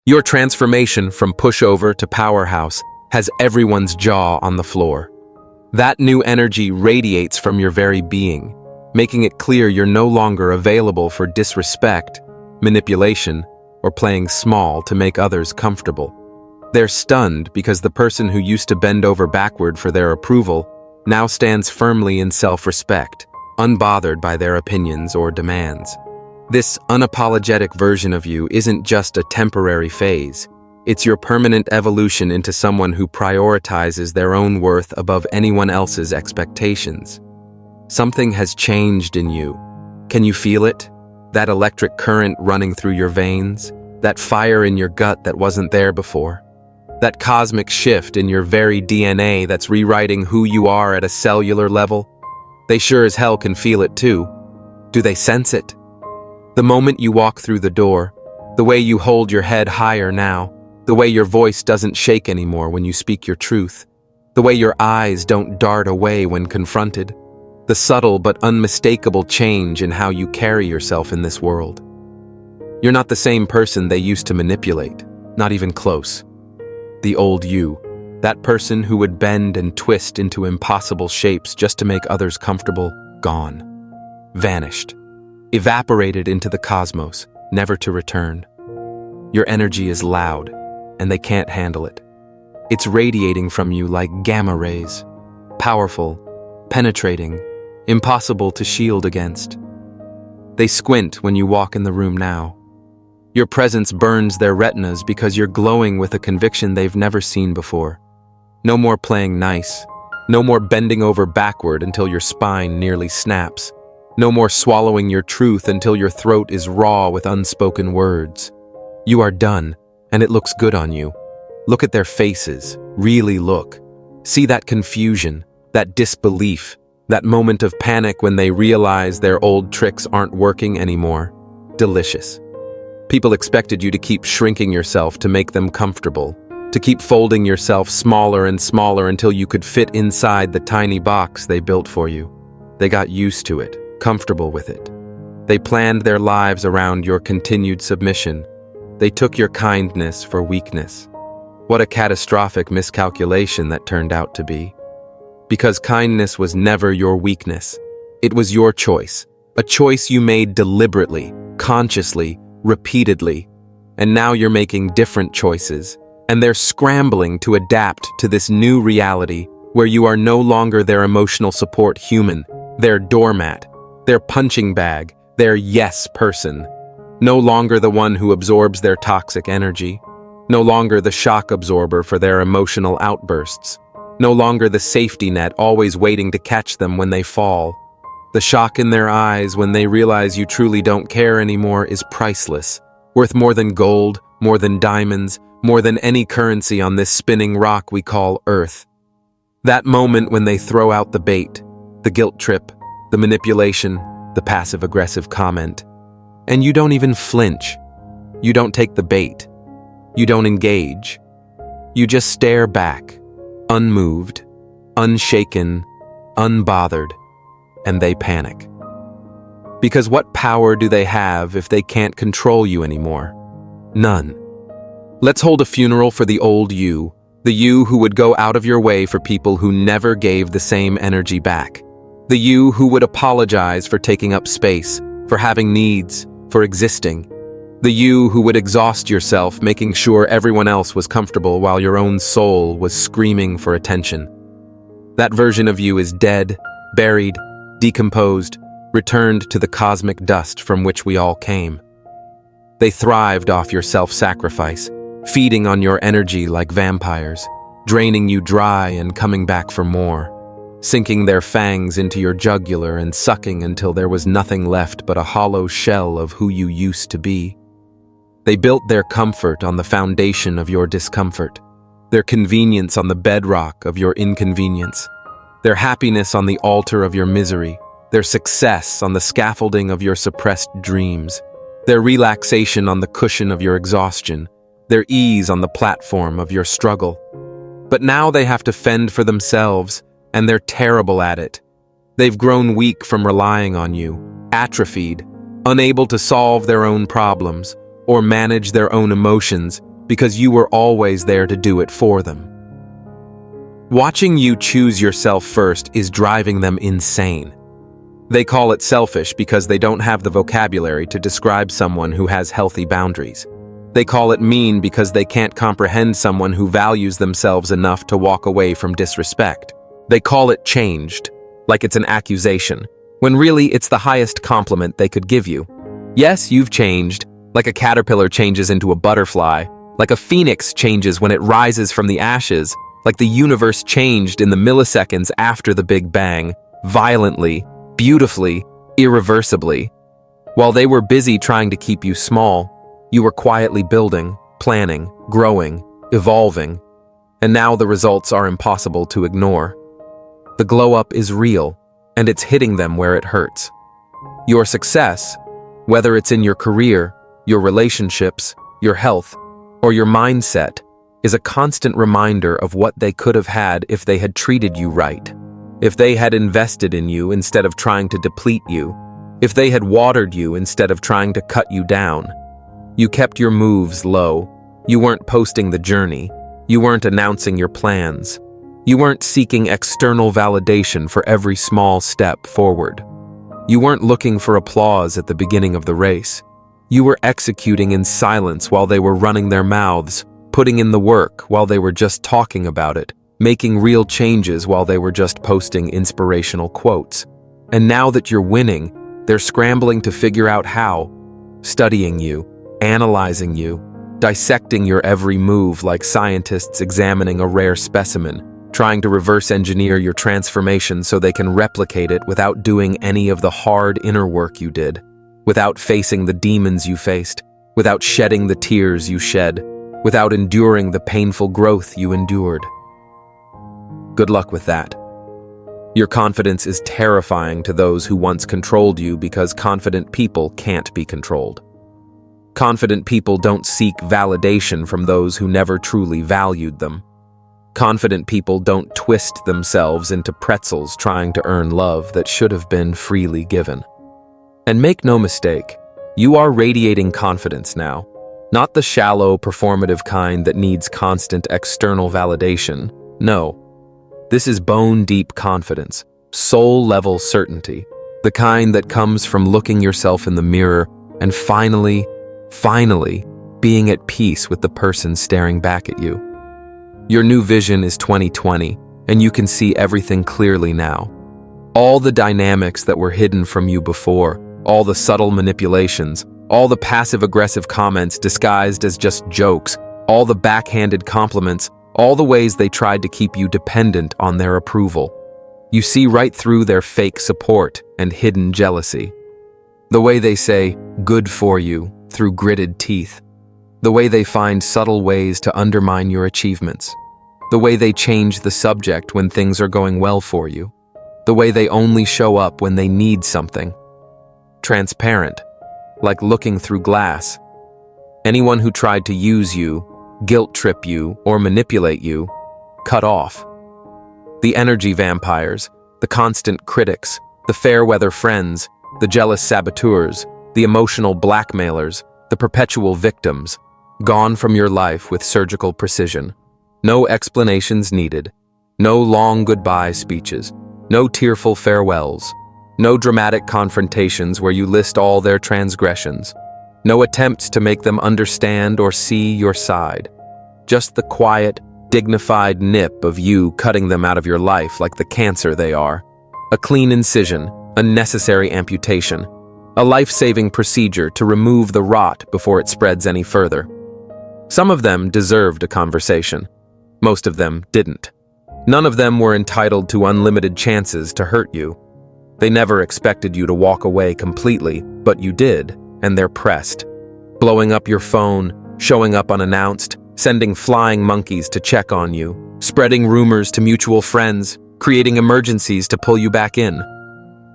Your transformation from pushover to powerhouse has everyone's jaw on the floor. That new energy radiates from your very being, making it clear you're no longer available for disrespect, manipulation, or playing small to make others comfortable. They're stunned because the person who used to bend over backward for their approval now stands firmly in self-respect, unbothered by their opinions or demands. This unapologetic version of you isn't just a temporary phase. It's your permanent evolution into someone who prioritizes their own worth above anyone else's expectations. Something has changed in you. Can you feel it? That electric current running through your veins? That fire in your gut that wasn't there before? That cosmic shift in your very DNA that's rewriting who you are at a cellular level? They sure as hell can feel it too. Do they sense it? The moment you walk through the door, the way you hold your head higher now, the way your voice doesn't shake anymore when you speak your truth, the way your eyes don't dart away when confronted, the subtle but unmistakable change in how you carry yourself in this world. You're not the same person they used to manipulate, not even close. The old you, that person who would bend and twist into impossible shapes just to make others comfortable, gone. Vanished. Evaporated into the cosmos, never to return. Your energy is loud, and they can't handle it. It's radiating from you like gamma rays. Powerful, penetrating, impossible to shield against. They squint when you walk in the room now. Your presence burns their retinas because you're glowing with a conviction they've never seen before. No more playing nice. No more bending over backward until your spine nearly snaps. No more swallowing your truth until your throat is raw with unspoken words. You are done, and it looks good on you. Look at their faces. Really look. See that confusion, that disbelief, that moment of panic when they realize their old tricks aren't working anymore. Delicious. People expected you to keep shrinking yourself to make them comfortable, to keep folding yourself smaller and smaller until you could fit inside the tiny box they built for you. They got used to it, comfortable with it. They planned their lives around your continued submission. They took your kindness for weakness. What a catastrophic miscalculation that turned out to be. Because kindness was never your weakness. It was your choice, a choice you made deliberately, consciously, repeatedly. And now you're making different choices, and they're scrambling to adapt to this new reality where you are no longer their emotional support human, their doormat, their punching bag, their yes person. No longer the one who absorbs their toxic energy. No longer the shock absorber for their emotional outbursts. No longer the safety net always waiting to catch them when they fall. The shock in their eyes when they realize you truly don't care anymore is priceless, worth more than gold, more than diamonds, more than any currency on this spinning rock we call Earth. That moment when they throw out the bait, the guilt trip, the manipulation, the passive-aggressive comment, and you don't even flinch. You don't take the bait. You don't engage. You just stare back, unmoved, unshaken, unbothered, and they panic. Because what power do they have if they can't control you anymore? None. Let's hold a funeral for the old you, the you who would go out of your way for people who never gave the same energy back. The you who would apologize for taking up space, for having needs, for existing. The you who would exhaust yourself making sure everyone else was comfortable while your own soul was screaming for attention. That version of you is dead, buried, decomposed, returned to the cosmic dust from which we all came. They thrived off your self-sacrifice, feeding on your energy like vampires, draining you dry and coming back for more, sinking their fangs into your jugular and sucking until there was nothing left but a hollow shell of who you used to be. They built their comfort on the foundation of your discomfort, their convenience on the bedrock of your inconvenience, their happiness on the altar of your misery, their success on the scaffolding of your suppressed dreams, their relaxation on the cushion of your exhaustion, their ease on the platform of your struggle. But now they have to fend for themselves, and they're terrible at it. They've grown weak from relying on you, atrophied, unable to solve their own problems, or manage their own emotions, because you were always there to do it for them. Watching you choose yourself first is driving them insane. They call it selfish because they don't have the vocabulary to describe someone who has healthy boundaries. They call it mean because they can't comprehend someone who values themselves enough to walk away from disrespect. They call it changed, like it's an accusation, when really it's the highest compliment they could give you. Yes, you've changed, like a caterpillar changes into a butterfly, like a phoenix changes when it rises from the ashes, like the universe changed in the milliseconds after the Big Bang, violently, beautifully, irreversibly. While they were busy trying to keep you small, you were quietly building, planning, growing, evolving, and now the results are impossible to ignore. The glow-up is real, and it's hitting them where it hurts. Your success, whether it's in your career, your relationships, your health, or your mindset, is a constant reminder of what they could have had if they had treated you right, if they had invested in you instead of trying to deplete you, if they had watered you instead of trying to cut you down. You kept your moves low. You weren't posting the journey. You weren't announcing your plans. You weren't seeking external validation for every small step forward. You weren't looking for applause at the beginning of the race. You were executing in silence while they were running their mouths, putting in the work while they were just talking about it, making real changes while they were just posting inspirational quotes. And now that you're winning, they're scrambling to figure out how, studying you, analyzing you, dissecting your every move like scientists examining a rare specimen, trying to reverse engineer your transformation so they can replicate it without doing any of the hard inner work you did, without facing the demons you faced, without shedding the tears you shed, without enduring the painful growth you endured. Good luck with that. Your confidence is terrifying to those who once controlled you because confident people can't be controlled. Confident people don't seek validation from those who never truly valued them. Confident people don't twist themselves into pretzels trying to earn love that should have been freely given. And make no mistake, you are radiating confidence now, not the shallow, performative kind that needs constant external validation. No, this is bone-deep confidence, soul-level certainty, the kind that comes from looking yourself in the mirror and finally being at peace with the person staring back at you. Your new vision is 2020, and you can see everything clearly now. All the dynamics that were hidden from you before, all the subtle manipulations, all the passive-aggressive comments disguised as just jokes, all the backhanded compliments, all the ways they tried to keep you dependent on their approval. You see right through their fake support and hidden jealousy. The way they say, "good for you," through gritted teeth. The way they find subtle ways to undermine your achievements. The way they change the subject when things are going well for you. The way they only show up when they need something. Transparent, like looking through glass. Anyone who tried to use you, guilt trip you, or manipulate you, cut off. The energy vampires, the constant critics, the fair-weather friends, the jealous saboteurs, the emotional blackmailers, the perpetual victims, gone from your life with surgical precision. No explanations needed, no long goodbye speeches, no tearful farewells, no dramatic confrontations where you list all their transgressions, no attempts to make them understand or see your side. Just the quiet, dignified nip of you cutting them out of your life like the cancer they are. A clean incision, a necessary amputation, a life-saving procedure to remove the rot before it spreads any further. Some of them deserved a conversation. Most of them didn't. None of them were entitled to unlimited chances to hurt you. They never expected you to walk away completely, but you did, and they're pressed. Blowing up your phone, showing up unannounced, sending flying monkeys to check on you, spreading rumors to mutual friends, creating emergencies to pull you back in.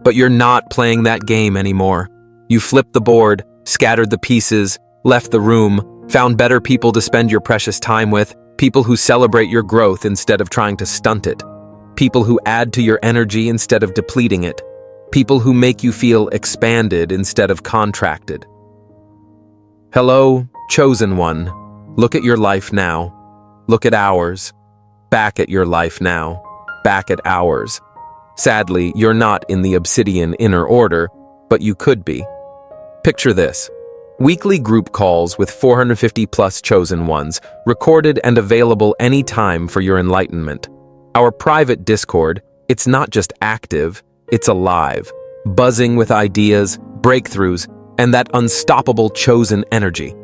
But you're not playing that game anymore. You flipped the board, scattered the pieces, left the room, found better people to spend your precious time with, people who celebrate your growth instead of trying to stunt it, people who add to your energy instead of depleting it, people who make you feel expanded instead of contracted. Hello, chosen one. Look at your life now. Look at ours. Back at your life now. Back at ours. Sadly, you're not in the obsidian inner order, but you could be. Picture this. Weekly group calls with 450 plus chosen ones, recorded and available anytime for your enlightenment. Our private Discord, it's not just active, it's alive, buzzing with ideas, breakthroughs, and that unstoppable chosen energy.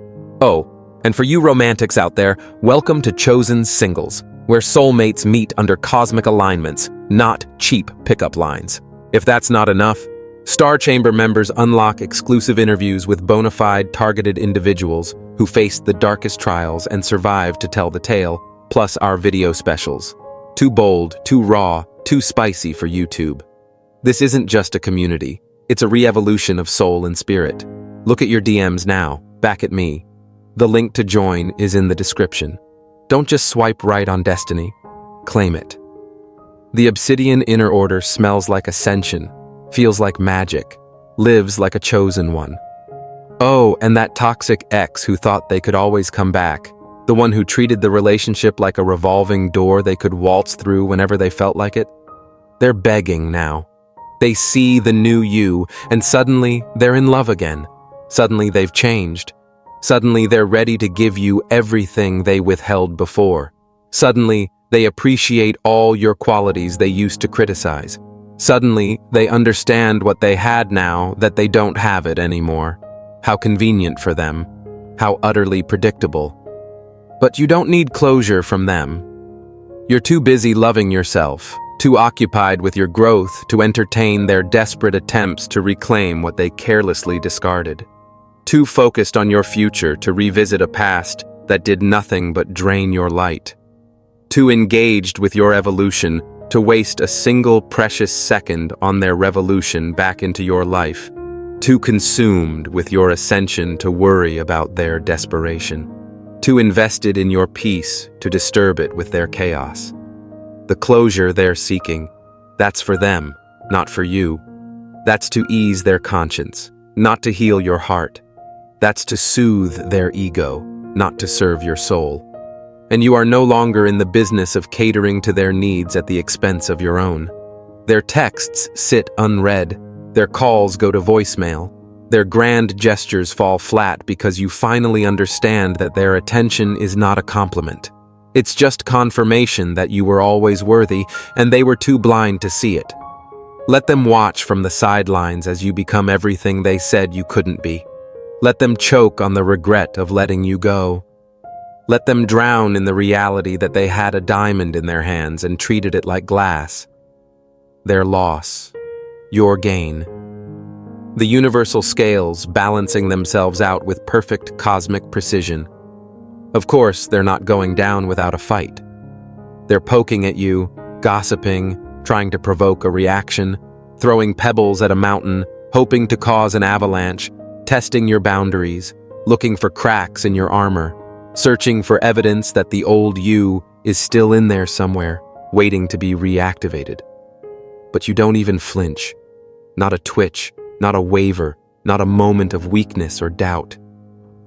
Oh, and for you romantics out there, welcome to Chosen Singles, where soulmates meet under cosmic alignments, not cheap pickup lines. If that's not enough, Star Chamber members unlock exclusive interviews with bona fide targeted individuals who faced the darkest trials and survived to tell the tale, plus our video specials. Too bold, too raw, too spicy for YouTube. This isn't just a community, it's a re-evolution of soul and spirit. Look at your DMs now, back at me. The link to join is in the description. Don't just swipe right on destiny, claim it. The Obsidian Inner Order smells like ascension, feels like magic, lives like a chosen one. Oh, and that toxic ex who thought they could always come back, the one who treated the relationship like a revolving door they could waltz through whenever they felt like it, they're begging now. They see the new you, and suddenly they're in love again. Suddenly they've changed. Suddenly they're ready to give you everything they withheld before. Suddenly they appreciate all your qualities they used to criticize. Suddenly, they understand what they had now that they don't have it anymore. How convenient for them. How utterly predictable. But you don't need closure from them. You're too busy loving yourself, too occupied with your growth to entertain their desperate attempts to reclaim what they carelessly discarded. Too focused on your future to revisit a past that did nothing but drain your light. Too engaged with your evolution to waste a single precious second on their revolution back into your life, too consumed with your ascension to worry about their desperation, too invested in your peace to disturb it with their chaos. The closure they're seeking, that's for them, not for you. That's to ease their conscience, not to heal your heart. That's to soothe their ego, not to serve your soul. And you are no longer in the business of catering to their needs at the expense of your own. Their texts sit unread, their calls go to voicemail, their grand gestures fall flat because you finally understand that their attention is not a compliment. It's just confirmation that you were always worthy and they were too blind to see it. Let them watch from the sidelines as you become everything they said you couldn't be. Let them choke on the regret of letting you go. Let them drown in the reality that they had a diamond in their hands and treated it like glass. Their loss. Your gain. The universal scales balancing themselves out with perfect cosmic precision. Of course, they're not going down without a fight. They're poking at you, gossiping, trying to provoke a reaction, throwing pebbles at a mountain, hoping to cause an avalanche, testing your boundaries, looking for cracks in your armor, searching for evidence that the old you is still in there somewhere, waiting to be reactivated. But you don't even flinch. Not a twitch, not a waver, not a moment of weakness or doubt.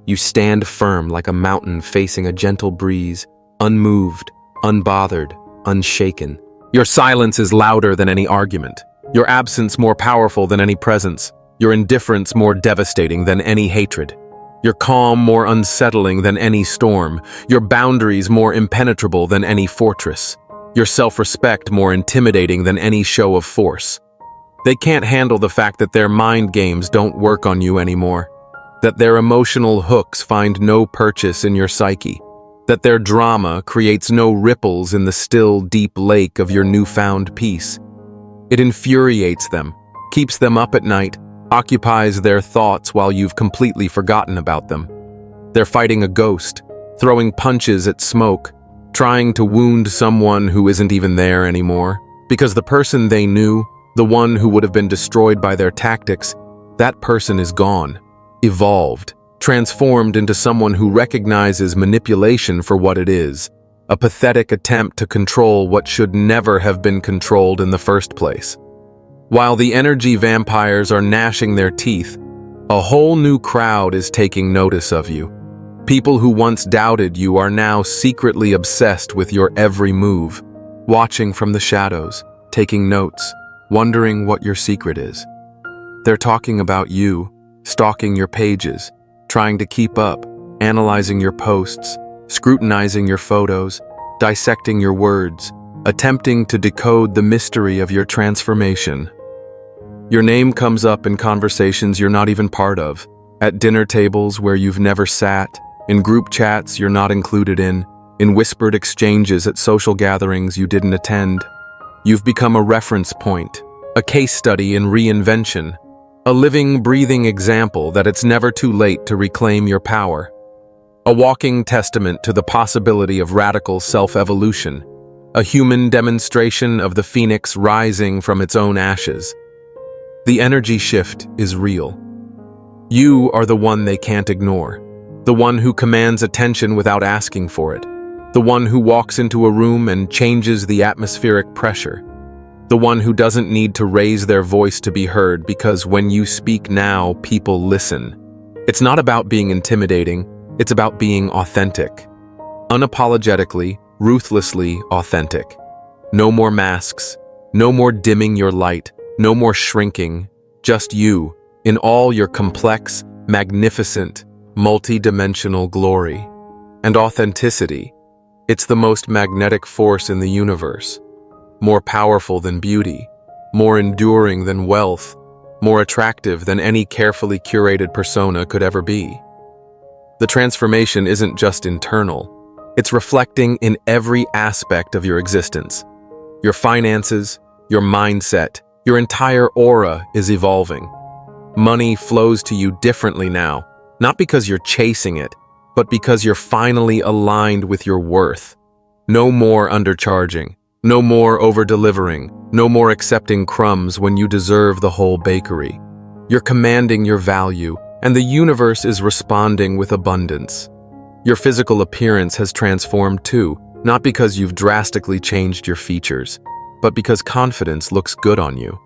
You stand firm like a mountain facing a gentle breeze, unmoved, unbothered, unshaken. Your silence is louder than any argument. Your absence more powerful than any presence. Your indifference more devastating than any hatred. Your calm more unsettling than any storm, your boundaries more impenetrable than any fortress, your self-respect more intimidating than any show of force. They can't handle the fact that their mind games don't work on you anymore, that their emotional hooks find no purchase in your psyche, that their drama creates no ripples in the still, deep lake of your newfound peace. It infuriates them, keeps them up at night, occupies their thoughts while you've completely forgotten about them. They're fighting a ghost, throwing punches at smoke, trying to wound someone who isn't even there anymore, because the person they knew, the one who would have been destroyed by their tactics, that person is gone, evolved, transformed into someone who recognizes manipulation for what it is, a pathetic attempt to control what should never have been controlled in the first place. While the energy vampires are gnashing their teeth, a whole new crowd is taking notice of you. People who once doubted you are now secretly obsessed with your every move, watching from the shadows, taking notes, wondering what your secret is. They're talking about you, stalking your pages, trying to keep up, analyzing your posts, scrutinizing your photos, dissecting your words, attempting to decode the mystery of your transformation. Your name comes up in conversations you're not even part of, at dinner tables where you've never sat, in group chats you're not included in whispered exchanges at social gatherings you didn't attend. You've become a reference point, a case study in reinvention, a living, breathing example that it's never too late to reclaim your power. A walking testament to the possibility of radical self-evolution, a human demonstration of the phoenix rising from its own ashes. The energy shift is real. You are the one they can't ignore, the one who commands attention without asking for it, the one who walks into a room and changes the atmospheric pressure, the one who doesn't need to raise their voice to be heard because when you speak now, people listen. It's not about being intimidating, it's about being authentic. Unapologetically, ruthlessly authentic. No more masks, no more dimming your light, no more shrinking, just you, in all your complex, magnificent, multi-dimensional glory. And authenticity, it's the most magnetic force in the universe. More powerful than beauty, more enduring than wealth, more attractive than any carefully curated persona could ever be. The transformation isn't just internal, it's reflecting in every aspect of your existence. Your finances, your mindset, your entire aura is evolving. Money flows to you differently now, not because you're chasing it, but because you're finally aligned with your worth. No more undercharging, no more over-delivering, no more accepting crumbs when you deserve the whole bakery. You're commanding your value, and the universe is responding with abundance. Your physical appearance has transformed too, not because you've drastically changed your features, but because confidence looks good on you.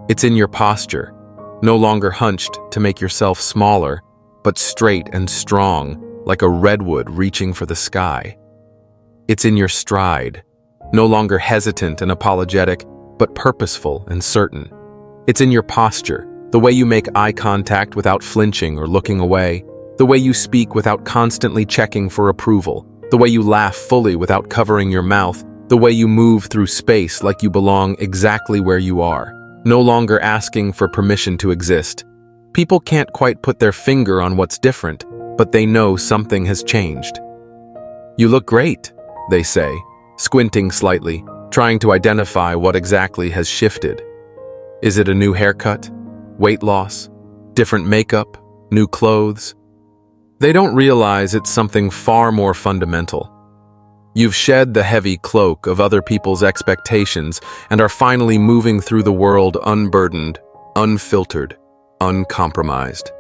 It's in your posture, no longer hunched to make yourself smaller, but straight and strong, like a redwood reaching for the sky. It's in your stride, no longer hesitant and apologetic, but purposeful and certain. It's in your posture, the way you make eye contact without flinching or looking away, the way you speak without constantly checking for approval, the way you laugh fully without covering your mouth, the way you move through space like you belong exactly where you are, no longer asking for permission to exist. People can't quite put their finger on what's different, but they know something has changed. You look great, they say, squinting slightly, trying to identify what exactly has shifted. Is it a new haircut? Weight loss? Different makeup? New clothes? They don't realize it's something far more fundamental. You've shed the heavy cloak of other people's expectations and are finally moving through the world unburdened, unfiltered, uncompromised.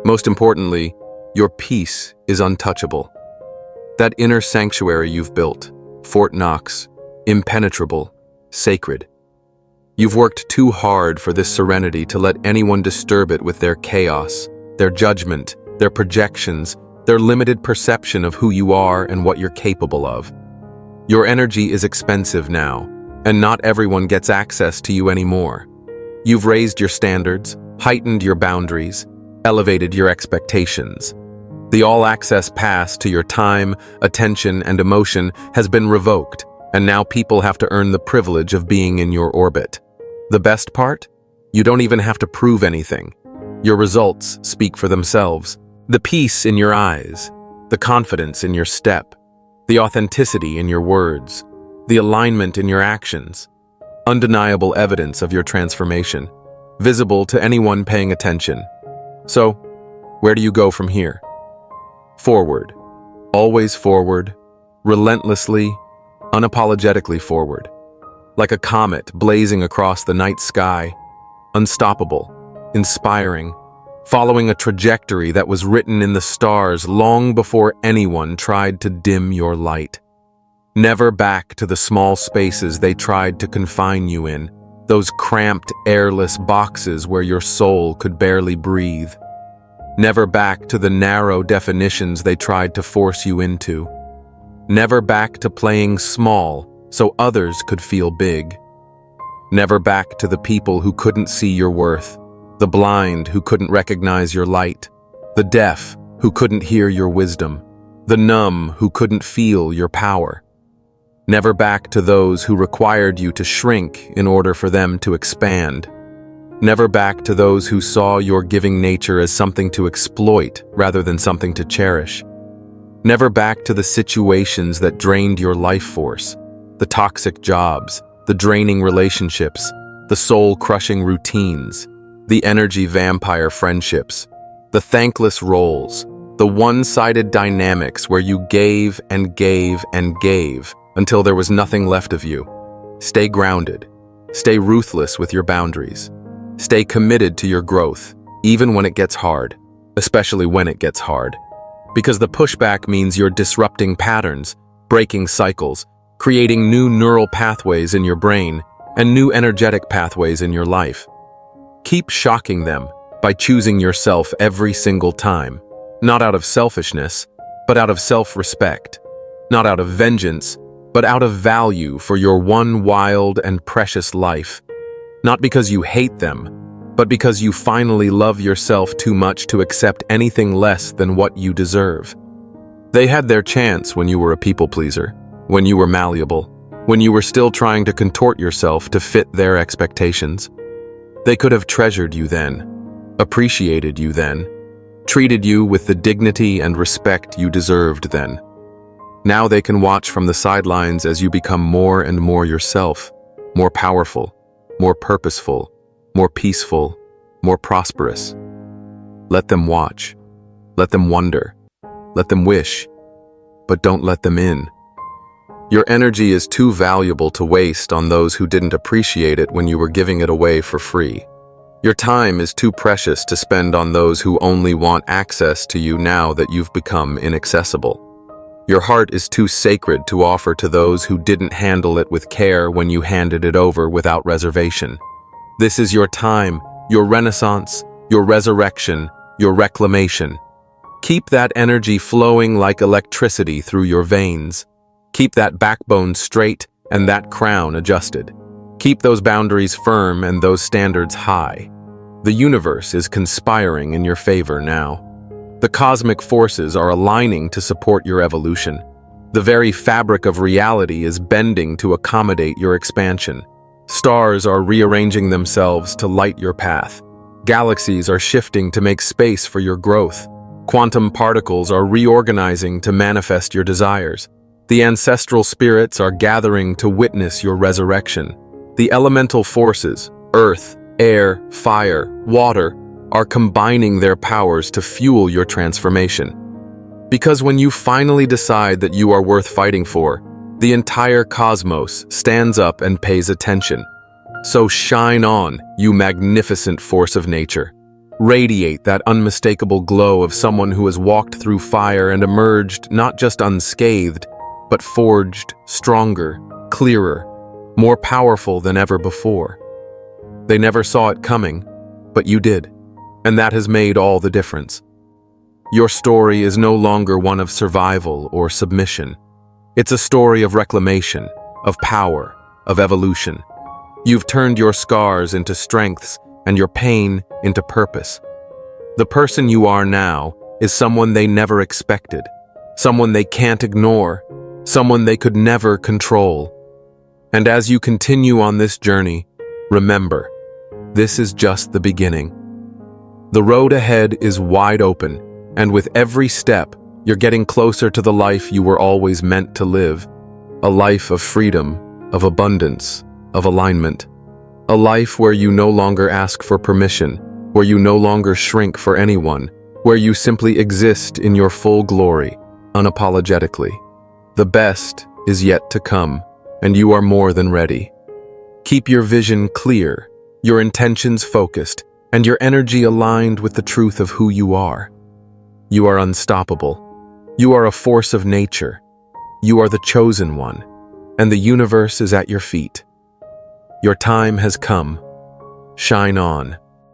Most importantly, your peace is untouchable. That inner sanctuary you've built, Fort Knox, impenetrable, sacred. You've worked too hard for this serenity to let anyone disturb it with their chaos, their judgment, their projections, their limited perception of who you are and what you're capable of. Your energy is expensive now, and not everyone gets access to you anymore. You've raised your standards, heightened your boundaries, elevated your expectations. The all-access pass to your time, attention, and emotion has been revoked, and now people have to earn the privilege of being in your orbit. The best part? You don't even have to prove anything. Your results speak for themselves. The peace in your eyes, the confidence in your step, the authenticity in your words, the alignment in your actions. Undeniable evidence of your transformation, visible to anyone paying attention. So, where do you go from here? Forward. Always forward. Relentlessly, unapologetically forward. Like a comet blazing across the night sky. Unstoppable. Inspiring. Following a trajectory that was written in the stars long before anyone tried to dim your light. Never back to the small spaces they tried to confine you in, those cramped, airless boxes where your soul could barely breathe. Never back to the narrow definitions they tried to force you into. Never back to playing small so others could feel big. Never back to the people who couldn't see your worth, the blind who couldn't recognize your light, the deaf who couldn't hear your wisdom, the numb who couldn't feel your power. Never back to those who required you to shrink in order for them to expand. Never back to those who saw your giving nature as something to exploit rather than something to cherish. Never back to the situations that drained your life force, the toxic jobs, the draining relationships, the soul-crushing routines, the energy vampire friendships, the thankless roles, the one-sided dynamics where you gave and gave and gave until there was nothing left of you. Stay grounded. Stay ruthless with your boundaries. Stay committed to your growth, even when it gets hard, especially when it gets hard. Because the pushback means you're disrupting patterns, breaking cycles, creating new neural pathways in your brain and new energetic pathways in your life. Keep shocking them by choosing yourself every single time, not out of selfishness, but out of self-respect, not out of vengeance, but out of value for your one wild and precious life. Not because you hate them, but because you finally love yourself too much to accept anything less than what you deserve. They had their chance when you were a people pleaser, when you were malleable, when you were still trying to contort yourself to fit their expectations. They could have treasured you then, appreciated you then, treated you with the dignity and respect you deserved then. Now they can watch from the sidelines as you become more and more yourself, more powerful, more purposeful, more peaceful, more prosperous. Let them watch. Let them wonder. Let them wish. But don't let them in. Your energy is too valuable to waste on those who didn't appreciate it when you were giving it away for free. Your time is too precious to spend on those who only want access to you now that you've become inaccessible. Your heart is too sacred to offer to those who didn't handle it with care when you handed it over without reservation. This is your time, your renaissance, your resurrection, your reclamation. Keep that energy flowing like electricity through your veins. Keep that backbone straight and that crown adjusted. Keep those boundaries firm and those standards high. The universe is conspiring in your favor now. The cosmic forces are aligning to support your evolution. The very fabric of reality is bending to accommodate your expansion. Stars are rearranging themselves to light your path. Galaxies are shifting to make space for your growth. Quantum particles are reorganizing to manifest your desires. The ancestral spirits are gathering to witness your resurrection. The elemental forces, earth, air, fire, water, are combining their powers to fuel your transformation. Because when you finally decide that you are worth fighting for, the entire cosmos stands up and pays attention. So shine on, you magnificent force of nature. Radiate that unmistakable glow of someone who has walked through fire and emerged not just unscathed, but forged, stronger, clearer, more powerful than ever before. They never saw it coming, but you did. And that has made all the difference. Your story is no longer one of survival or submission. It's a story of reclamation, of power, of evolution. You've turned your scars into strengths and your pain into purpose. The person you are now is someone they never expected, someone they can't ignore, someone they could never control. And as you continue on this journey, remember, this is just the beginning. The road ahead is wide open, and with every step, you're getting closer to the life you were always meant to live. A life of freedom, of abundance, of alignment. A life where you no longer ask for permission, where you no longer shrink for anyone, where you simply exist in your full glory, unapologetically. The best is yet to come, and you are more than ready. Keep your vision clear, your intentions focused, and your energy aligned with the truth of who you are. You are unstoppable. You are a force of nature. You are the chosen one, and the universe is at your feet. Your time has come. Shine on.